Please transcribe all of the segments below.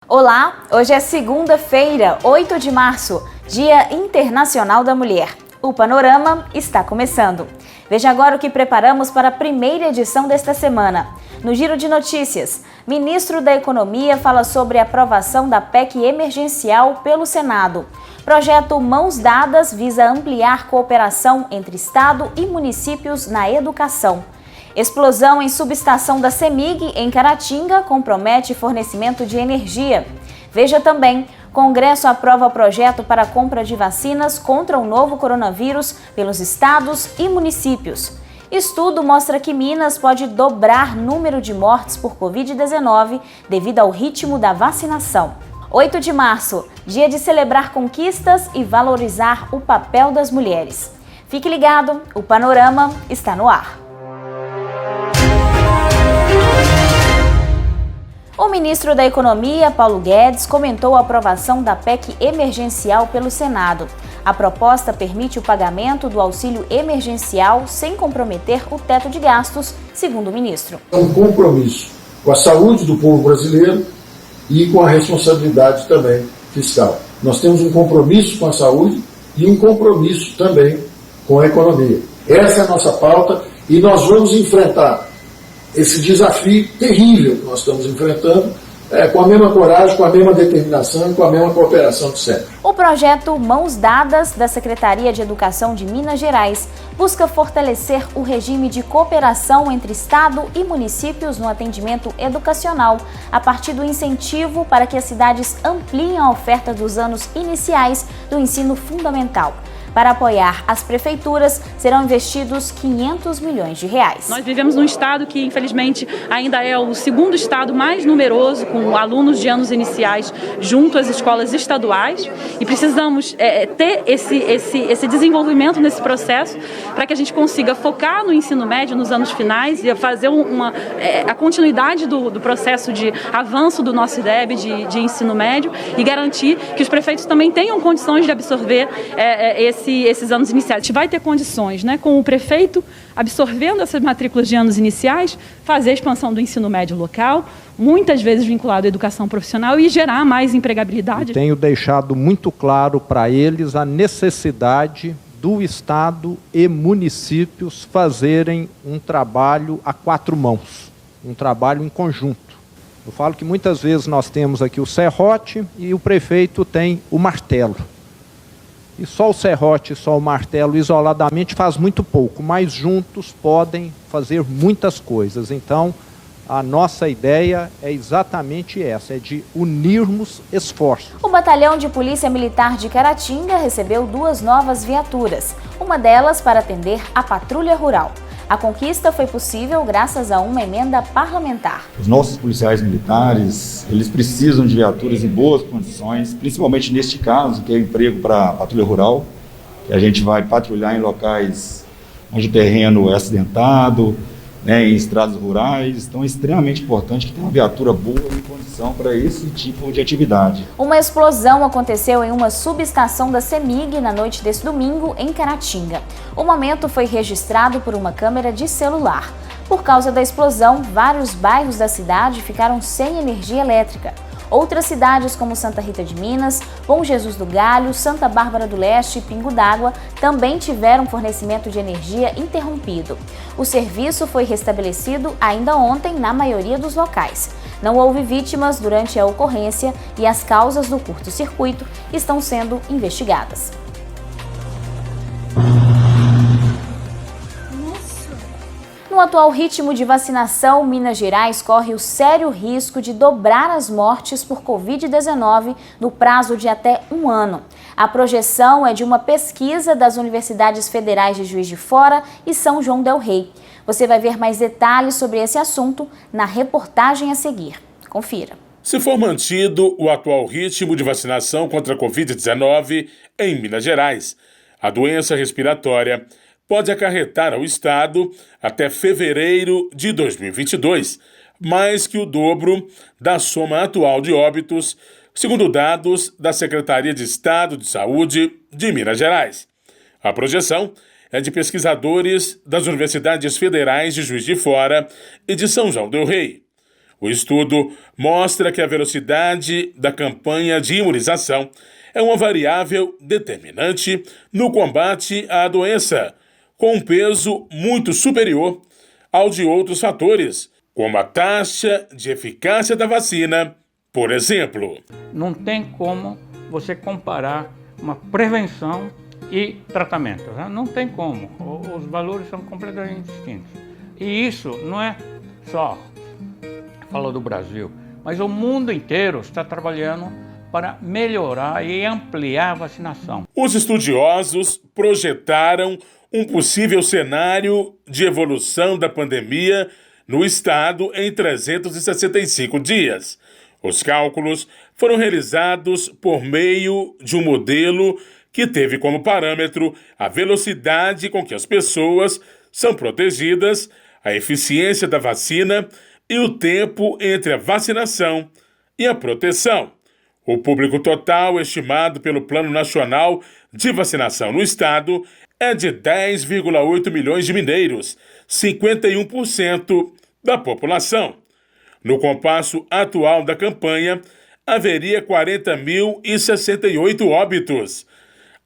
Olá, hoje é segunda-feira, 8 de março, Dia Internacional da Mulher. O Panorama está começando. Veja agora o que preparamos para a primeira edição desta semana. No Giro de Notícias, ministro da Economia fala sobre a aprovação da PEC emergencial pelo Senado. Projeto Mãos Dadas visa ampliar cooperação entre Estado e municípios na educação. Explosão em subestação da CEMIG, em Caratinga, compromete fornecimento de energia. Veja também, Congresso aprova projeto para a compra de vacinas contra o novo coronavírus pelos estados e municípios. Estudo mostra que Minas pode dobrar número de mortes por Covid-19 devido ao ritmo da vacinação. 8 de março, dia de celebrar conquistas e valorizar o papel das mulheres. Fique ligado, o Panorama está no ar. O ministro da Economia, Paulo Guedes, comentou a aprovação da PEC emergencial pelo Senado. A proposta permite o pagamento do auxílio emergencial sem comprometer o teto de gastos, segundo o ministro. É um compromisso com a saúde do povo brasileiro e com a responsabilidade também fiscal. Nós temos um compromisso com a saúde e um compromisso também com a economia. Essa é a nossa pauta e nós vamos enfrentar esse desafio terrível que nós estamos enfrentando, com a mesma coragem, com a mesma determinação e com a mesma cooperação de sempre. O projeto Mãos Dadas, da Secretaria de Educação de Minas Gerais, busca fortalecer o regime de cooperação entre Estado e municípios no atendimento educacional, a partir do incentivo para que as cidades ampliem a oferta dos anos iniciais do ensino fundamental. Para apoiar as prefeituras, serão investidos R$500 milhões. Nós vivemos num estado que, infelizmente, ainda é o segundo estado mais numeroso com alunos de anos iniciais junto às escolas estaduais e precisamos ter esse desenvolvimento nesse processo para que a gente consiga focar no ensino médio nos anos finais e fazer a continuidade do processo de avanço do nosso IDEB de ensino médio e garantir que os prefeitos também tenham condições de absorver esses anos iniciais. A gente vai ter condições, com o prefeito absorvendo essas matrículas de anos iniciais, fazer a expansão do ensino médio local, muitas vezes vinculado à educação profissional e gerar mais empregabilidade. Tenho deixado muito claro para eles a necessidade do Estado e municípios fazerem um trabalho a quatro mãos, um trabalho em conjunto. Eu falo que muitas vezes nós temos aqui o serrote e o prefeito tem o martelo. E só o serrote, só o martelo isoladamente faz muito pouco, mas juntos podem fazer muitas coisas. Então, a nossa ideia é exatamente essa, é de unirmos esforços. O Batalhão de Polícia Militar de Caratinga recebeu 2 novas viaturas, uma delas para atender a patrulha rural. A conquista foi possível graças a uma emenda parlamentar. Os nossos policiais militares, eles precisam de viaturas em boas condições, principalmente neste caso, que é o emprego para a patrulha rural, que a gente vai patrulhar em locais onde o terreno é acidentado, em estradas rurais. Então é extremamente importante que tenha uma viatura boa em condição para esse tipo de atividade. Uma explosão aconteceu em uma subestação da CEMIG na noite desse domingo, em Caratinga. O momento foi registrado por uma câmera de celular. Por causa da explosão, vários bairros da cidade ficaram sem energia elétrica. Outras cidades como Santa Rita de Minas, Bom Jesus do Galho, Santa Bárbara do Leste e Pingo d'Água também tiveram fornecimento de energia interrompido. O serviço foi restabelecido ainda ontem na maioria dos locais. Não houve vítimas durante a ocorrência e as causas do curto-circuito estão sendo investigadas. No atual ritmo de vacinação, Minas Gerais corre o sério risco de dobrar as mortes por Covid-19 no prazo de até 1 ano. A projeção é de uma pesquisa das Universidades Federais de Juiz de Fora e São João del Rei. Você vai ver mais detalhes sobre esse assunto na reportagem a seguir. Confira. Se for mantido o atual ritmo de vacinação contra a Covid-19 em Minas Gerais, a doença respiratória pode acarretar ao Estado, até fevereiro de 2022, mais que o dobro da soma atual de óbitos, segundo dados da Secretaria de Estado de Saúde de Minas Gerais. A projeção é de pesquisadores das Universidades Federais de Juiz de Fora e de São João del Rei. O estudo mostra que a velocidade da campanha de imunização é uma variável determinante no combate à doença, com um peso muito superior ao de outros fatores, como a taxa de eficácia da vacina, por exemplo. Não tem como você comparar uma prevenção e tratamento, né? Não tem como, os valores são completamente distintos. E isso não é só, falou do Brasil, mas o mundo inteiro está trabalhando para melhorar e ampliar a vacinação. Os estudiosos projetaram um possível cenário de evolução da pandemia no estado em 365 dias. Os cálculos foram realizados por meio de um modelo que teve como parâmetro a velocidade com que as pessoas são protegidas, a eficiência da vacina e o tempo entre a vacinação e a proteção. O público total estimado pelo Plano Nacional de Vacinação no estado é de 10,8 milhões de mineiros, 51% da população. No compasso atual da campanha, haveria 40.068 óbitos.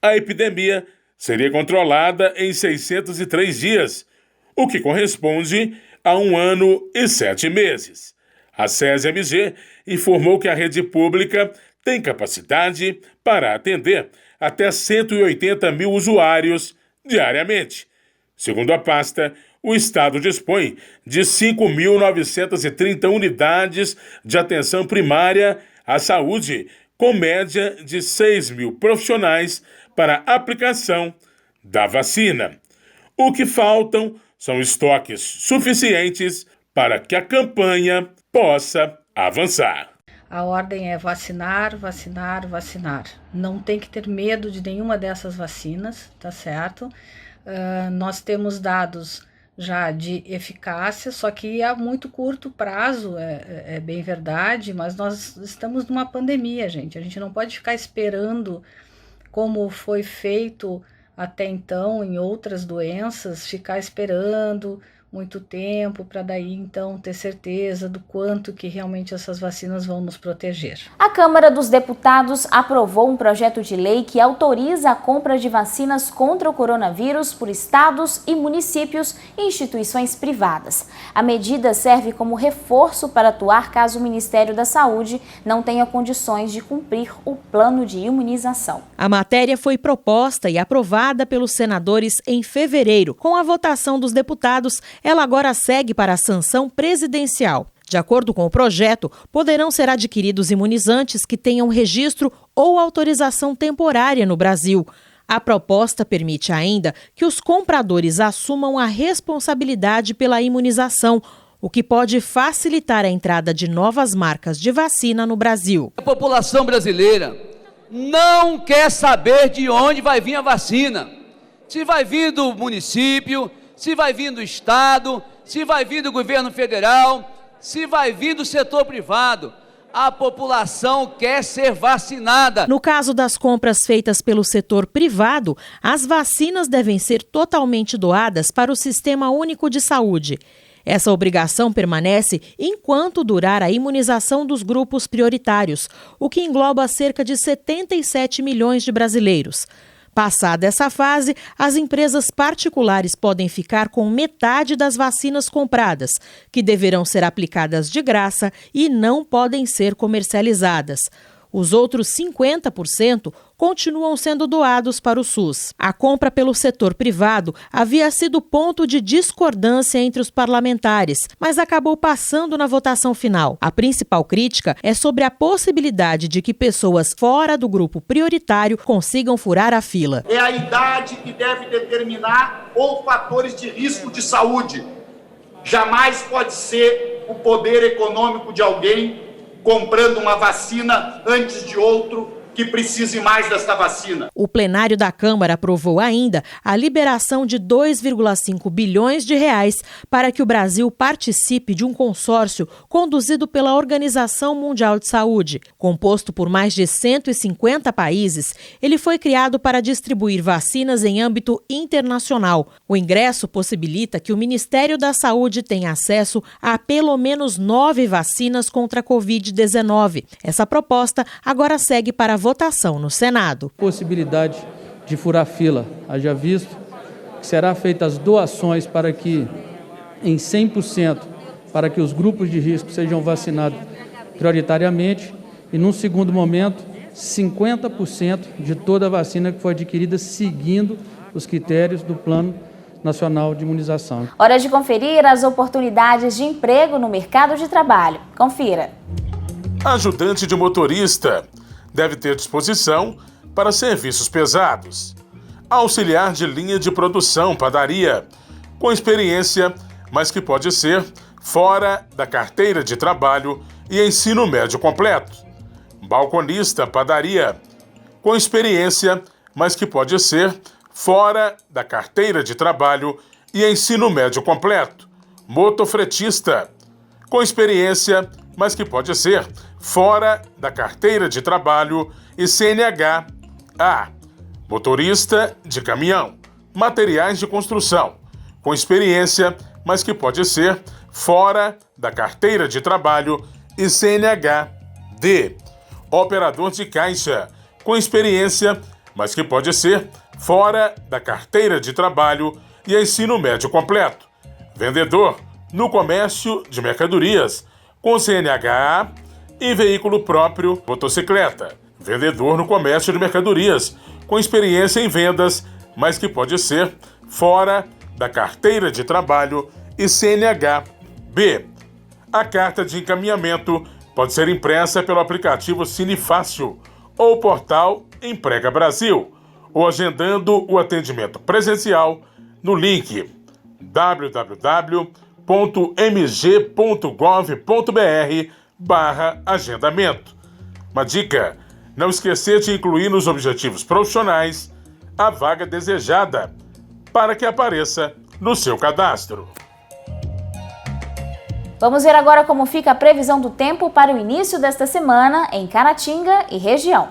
A epidemia seria controlada em 603 dias, o que corresponde a 1 ano e 7 meses. A SESI-MG informou que a rede pública tem capacidade para atender até 180 mil usuários diariamente. Segundo a pasta, o estado dispõe de 5.930 unidades de atenção primária à saúde, com média de 6 mil profissionais para aplicação da vacina. O que faltam são estoques suficientes para que a campanha possa avançar. A ordem é vacinar, vacinar, vacinar. Não tem que ter medo de nenhuma dessas vacinas, tá certo? Nós temos dados já de eficácia, só que a muito curto prazo, é bem verdade, mas nós estamos numa pandemia, gente. A gente não pode ficar esperando, como foi feito até então em outras doenças, ficar esperando muito tempo para daí então ter certeza do quanto que realmente essas vacinas vão nos proteger. A Câmara dos Deputados aprovou um projeto de lei que autoriza a compra de vacinas contra o coronavírus por estados e municípios e instituições privadas. A medida serve como reforço para atuar caso o Ministério da Saúde não tenha condições de cumprir o plano de imunização. A matéria foi proposta e aprovada pelos senadores em fevereiro. Com a votação dos deputados, ela agora segue para a sanção presidencial. De acordo com o projeto, poderão ser adquiridos imunizantes que tenham registro ou autorização temporária no Brasil. A proposta permite ainda que os compradores assumam a responsabilidade pela imunização, o que pode facilitar a entrada de novas marcas de vacina no Brasil. A população brasileira não quer saber de onde vai vir a vacina. Se vai vir do município, se vai vir do Estado, se vai vir do governo federal, se vai vir do setor privado. A população quer ser vacinada. No caso das compras feitas pelo setor privado, as vacinas devem ser totalmente doadas para o Sistema Único de Saúde. Essa obrigação permanece enquanto durar a imunização dos grupos prioritários, o que engloba cerca de 77 milhões de brasileiros. Passada essa fase, as empresas particulares podem ficar com metade das vacinas compradas, que deverão ser aplicadas de graça e não podem ser comercializadas. Os outros 50% continuam sendo doados para o SUS. A compra pelo setor privado havia sido ponto de discordância entre os parlamentares, mas acabou passando na votação final. A principal crítica é sobre a possibilidade de que pessoas fora do grupo prioritário consigam furar a fila. É a idade que deve determinar ou fatores de risco de saúde. Jamais pode ser o poder econômico de alguém comprando uma vacina antes de outro que precise mais desta vacina. O plenário da Câmara aprovou ainda a liberação de 2,5 bilhões de reais para que o Brasil participe de um consórcio conduzido pela Organização Mundial de Saúde. Composto por mais de 150 países, ele foi criado para distribuir vacinas em âmbito internacional. O ingresso possibilita que o Ministério da Saúde tenha acesso a pelo menos 9 vacinas contra a Covid-19. Essa proposta agora segue para votação no Senado. Possibilidade de furar fila, haja visto que será feitas doações para que, em 100%, para que os grupos de risco sejam vacinados prioritariamente e, num segundo momento, 50% de toda a vacina que foi adquirida seguindo os critérios do Plano Nacional de Imunização. Hora de conferir as oportunidades de emprego no mercado de trabalho. Confira. Ajudante de motorista deve ter disposição para serviços pesados. Auxiliar de linha de produção, padaria, com experiência, mas que pode ser fora da carteira de trabalho e ensino médio completo. Balconista, padaria, com experiência, mas que pode ser fora da carteira de trabalho e ensino médio completo. Motofretista, com experiência, mas que pode ser fora da carteira de trabalho e CNH. Motorista de caminhão, materiais de construção, com experiência, mas que pode ser fora da carteira de trabalho e CNH. Operador de caixa, com experiência, mas que pode ser fora da carteira de trabalho e ensino médio completo. Vendedor no comércio de mercadorias, com CNH e veículo próprio, motocicleta. Vendedor no comércio de mercadorias, com experiência em vendas, mas que pode ser fora da carteira de trabalho e CNH. A carta de encaminhamento pode ser impressa pelo aplicativo Cinefácil ou portal Emprega Brasil, ou agendando o atendimento presencial no link www.mg.gov.br/agendamento. Uma dica: não esquecer de incluir nos objetivos profissionais a vaga desejada para que apareça no seu cadastro. Vamos ver agora como fica a previsão do tempo para o início desta semana em Caratinga e região.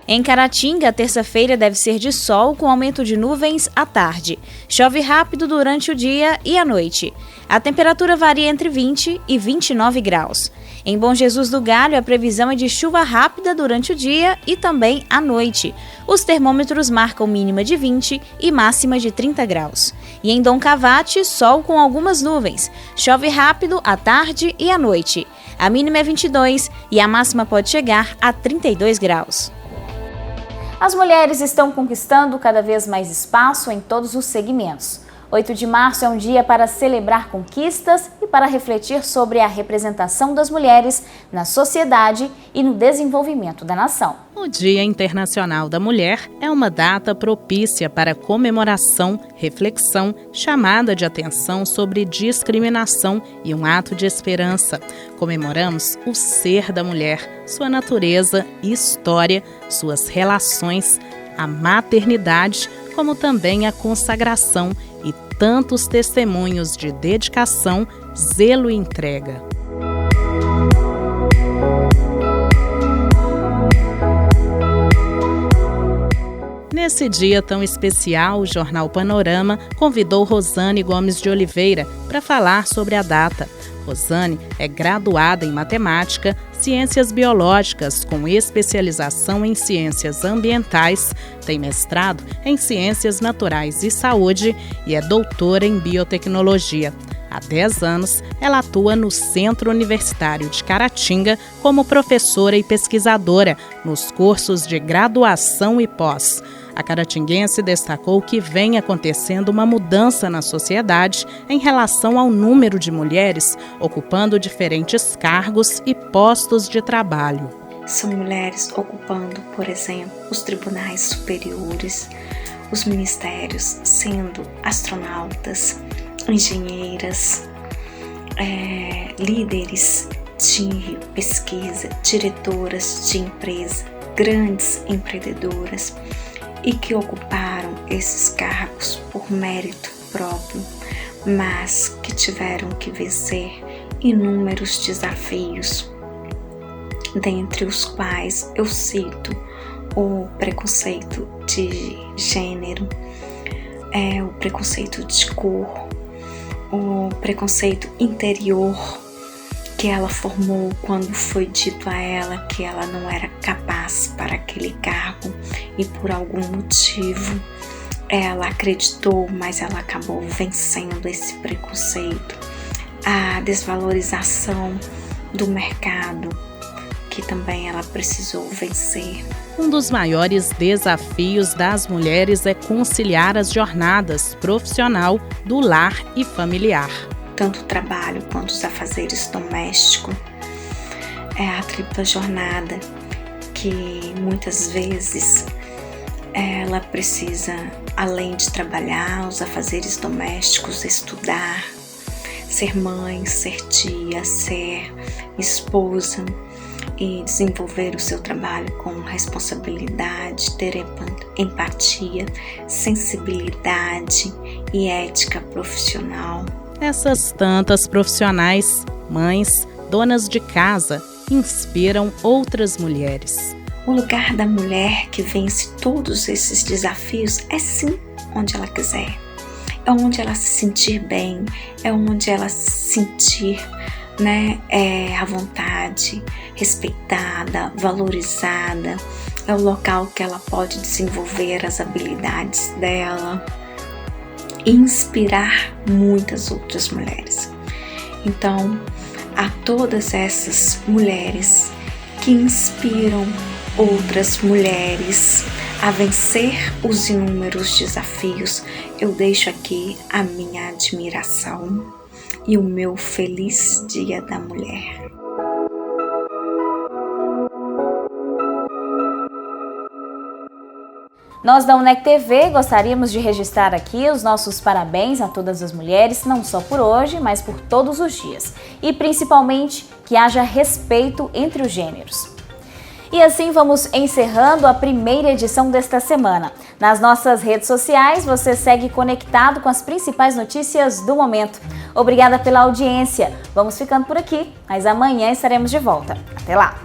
Em Caratinga, terça-feira deve ser de sol com aumento de nuvens à tarde. Chove rápido durante o dia e a noite. A temperatura varia entre 20 e 29 graus. Em Bom Jesus do Galho, a previsão é de chuva rápida durante o dia e também à noite. Os termômetros marcam mínima de 20 e máxima de 30 graus. E em Dom Cavate, sol com algumas nuvens. Chove rápido à tarde e à noite. A mínima é 22 e a máxima pode chegar a 32 graus. As mulheres estão conquistando cada vez mais espaço em todos os segmentos. 8 de março é um dia para celebrar conquistas e para refletir sobre a representação das mulheres na sociedade e no desenvolvimento da nação. O Dia Internacional da Mulher é uma data propícia para comemoração, reflexão, chamada de atenção sobre discriminação e um ato de esperança. Comemoramos o ser da mulher, sua natureza e história, suas relações, a maternidade, como também a consagração e tantos testemunhos de dedicação, zelo e entrega. Nesse dia tão especial, o Jornal Panorama convidou Rosane Gomes de Oliveira para falar sobre a data. Rosane é graduada em Matemática, Ciências Biológicas, com especialização em Ciências Ambientais, tem mestrado em Ciências Naturais e Saúde e é doutora em Biotecnologia. Há 10 anos, ela atua no Centro Universitário de Caratinga como professora e pesquisadora nos cursos de graduação e pós. A caratinguense destacou que vem acontecendo uma mudança na sociedade em relação ao número de mulheres ocupando diferentes cargos e postos de trabalho. São mulheres ocupando, por exemplo, os tribunais superiores, os ministérios, sendo astronautas, engenheiras, líderes de pesquisa, diretoras de empresa, grandes empreendedoras e que ocuparam esses cargos por mérito próprio, mas que tiveram que vencer inúmeros desafios, dentre os quais eu cito o preconceito de gênero, o preconceito de cor, o preconceito interior que ela formou quando foi dito a ela que ela não era capaz para aquele cargo e por algum motivo ela acreditou, mas ela acabou vencendo esse preconceito. A desvalorização do mercado, que também ela precisou vencer. Um dos maiores desafios das mulheres é conciliar as jornadas profissional, do lar e familiar. Tanto o trabalho quanto os afazeres domésticos. É a tripla jornada que muitas vezes ela precisa, além de trabalhar os afazeres domésticos, estudar, ser mãe, ser tia, ser esposa e desenvolver o seu trabalho com responsabilidade, ter empatia, sensibilidade e ética profissional. Essas tantas profissionais, mães, donas de casa, inspiram outras mulheres. O lugar da mulher que vence todos esses desafios é sim onde ela quiser. É onde ela se sentir bem, é onde ela se sentir à vontade, respeitada, valorizada. É o local que ela pode desenvolver as habilidades dela e inspirar muitas outras mulheres. Então, a todas essas mulheres que inspiram outras mulheres a vencer os inúmeros desafios, eu deixo aqui a minha admiração e o meu feliz Dia da Mulher. Nós da UNEC TV gostaríamos de registrar aqui os nossos parabéns a todas as mulheres, não só por hoje, mas por todos os dias. E principalmente que haja respeito entre os gêneros. E assim vamos encerrando a primeira edição desta semana. Nas nossas redes sociais, você segue conectado com as principais notícias do momento. Obrigada pela audiência. Vamos ficando por aqui, mas amanhã estaremos de volta. Até lá!